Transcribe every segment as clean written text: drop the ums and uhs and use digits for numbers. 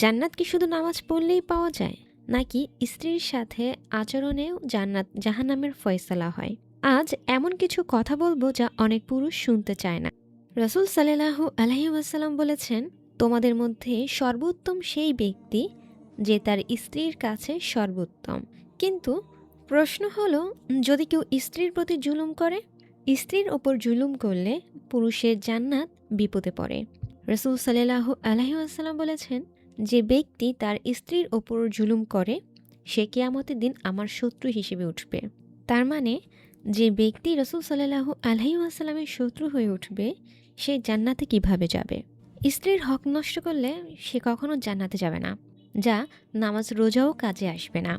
জান্নাত কি শুধু নামাজ পড়লেই পাওয়া যায়, নাকি স্ত্রীর সাথে আচরণেও জান্নাত জাহান্নামের ফয়সালা হয়? আজ এমন কিছু কথা বলবো যা অনেক পুরুষ শুনতে চায় না। রাসূল সাল্লাল্লাহু আলাইহি ওয়াসাল্লাম বলেছেন, তোমাদের মধ্যে সর্বোত্তম সেই ব্যক্তি যে তার স্ত্রীর কাছে সর্বোত্তম। কিন্তু প্রশ্ন হলো, যদি কেউ স্ত্রীর প্রতি জুলুম করে? স্ত্রীর ওপর জুলুম করলে পুরুষের জান্নাত বিপদে পড়ে। রাসূল সাল্লাল্লাহু আলাইহি ওয়াসাল্লাম বলেছেন, যে ব্যক্তি তার স্ত্রীর ওপর জুলুম করে সে কিয়ামতের দিন আমার শত্রু হিসেবে উঠবে। তার মানে যে ব্যক্তি রাসূল সাল্লাল্লাহু আলাইহি ওয়াসাল্লামের শত্রু হয়ে উঠবে সে জান্নাতে কিভাবে যাবে? স্ত্রীর হক নষ্ট করলে সে কখনো জান্নাতে যাবে না, যা নামাজ রোজাও কাজে আসবে না।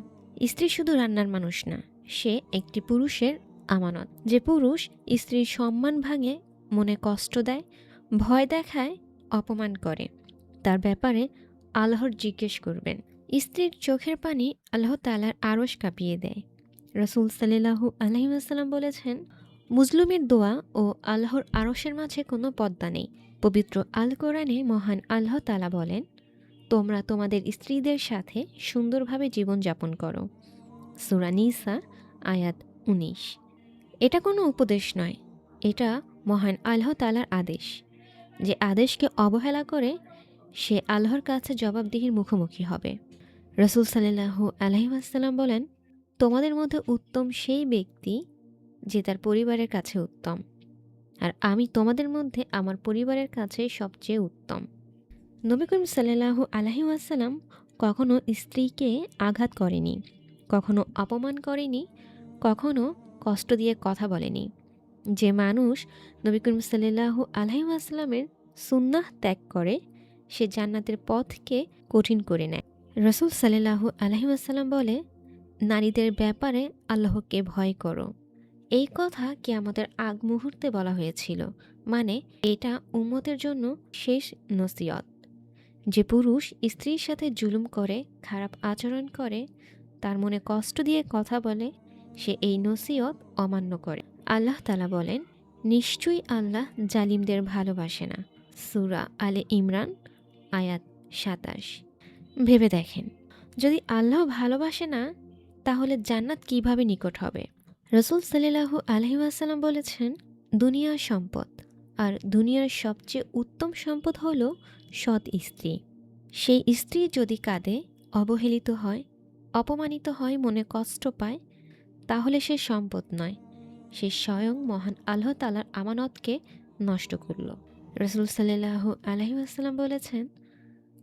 স্ত্রী শুধু রান্নার মানুষ না, সে একটি পুরুষের আমানত। যে পুরুষ স্ত্রীর সম্মান ভাঙে, মনে কষ্ট দেয়, ভয় দেখায়, অপমান করে, তার ব্যাপারে আল্লাহর জিজ্ঞেস করবেন। স্ত্রীর চোখের পানি আল্লাহ তাআলার আরশ কাঁপিয়ে দেয়। রাসূল সাল্লাল্লাহু আলাইহি ওয়াসাল্লাম বলেছেন, মুজলুমের দোয়া ও আল্লাহর আরশের মাঝে কোনো পর্দা নেই। পবিত্র আল কোরআনে মহান আল্লাহ তাআলা বলেন, তোমরা তোমাদের স্ত্রীদের সাথে সুন্দরভাবে জীবনযাপন করো। সূরা নিসা আয়াত ১৯। এটা কোনো উপদেশ নয়, এটা মহান আল্লাহ তাআলার আদেশ। যে আদেশকে অবহেলা করে সে আল্লাহর কাছে জবাবদিহির মুখোমুখি হবে। রাসূল সাল্লাল্লাহু আলাইহি ওয়াসাল্লাম বলেন, তোমাদের মধ্যে উত্তম সেই ব্যক্তি যে তার পরিবারের কাছে উত্তম, আর আমি তোমাদের মধ্যে আমার পরিবারের কাছে সবচেয়ে উত্তম। নবী করিম সাল্লাল্লাহু আলাইহি ওয়াসাল্লাম কখনো স্ত্রীকে আঘাত করেনি, কখনো অপমান করেনি, কখনো কষ্ট দিয়ে কথা বলেনি। যে মানুষ নবী করিম সাল্লাল্লাহু আলাইহি ওয়াসাল্লামের সুন্নাহ ত্যাগ করে সে জান্নাতের পথকে কঠিন করে নেয়। রাসূল সাল্লাল্লাহু আলাইহি ওয়াসাল্লাম বলে, নারীদের ব্যাপারে আল্লাহকে ভয় করো। এই কথা কিয়ামতের আগ মুহূর্তে বলা হয়েছিল, মানে এটা উম্মতের জন্য শেষ নসিহত। যে পুরুষ স্ত্রীর সাথে জুলুম করে, খারাপ আচরণ করে, তার মনে কষ্ট দিয়ে কথা বলে, সে এই নসিহত অমান্য করে। আল্লাহ তাআলা বলেন, নিশ্চয়ই আল্লাহ জালিমদের ভালোবাসে না। সূরা আলে ইমরান আয়াত ২৭। ভেবে দেখেন, যদি আল্লাহ ভালোবাসে না, তাহলে জান্নাত কিভাবে নিকট হবে? রাসূল সাল্লাল্লাহু আলাইহি ওয়াসাল্লাম বলেছেন, দুনিয়ার সম্পদ আর দুনিয়ার সবচেয়ে উত্তম সম্পদ হলো সৎ স্ত্রী। সেই স্ত্রী যদি কাঁদে, অবহেলিত হয়, অপমানিত হয়, মনে কষ্ট পায়, তাহলে সে সম্পদ নয়, সে স্বয়ং মহান আল্লাহ তাআলার আমানতকে নষ্ট করল। রাসূল সাল্লাল্লাহু আলাইহি ওয়াসাল্লাম বলেছেন,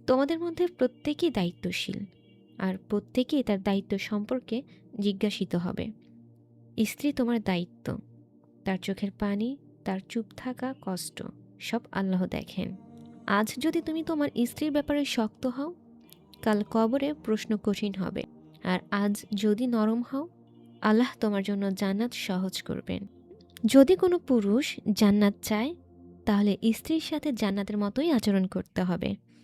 তোমাদের মধ্যে প্রত্যেকেই দায়িত্বশীল, আর প্রত্যেকেই তার দায়িত্ব সম্পর্কে জিজ্ঞাসিত হবে। স্ত্রী তোমার দায়িত্ব, তার চোখের পানি, তার চুপ থাকা, কষ্ট সব আল্লাহ দেখেন। আজ যদি তুমি তোমার স্ত্রীর ব্যাপারে শক্ত হও, কাল কবরে প্রশ্ন কঠিন হবে। আর আজ যদি নরম হও, আল্লাহ তোমার জন্য জান্নাত সহজ করবেন। যদি কোনো পুরুষ জান্নাত চায়, তাহলে স্ত্রীর সাথে জান্নাতের মতোই আচরণ করতে হবে।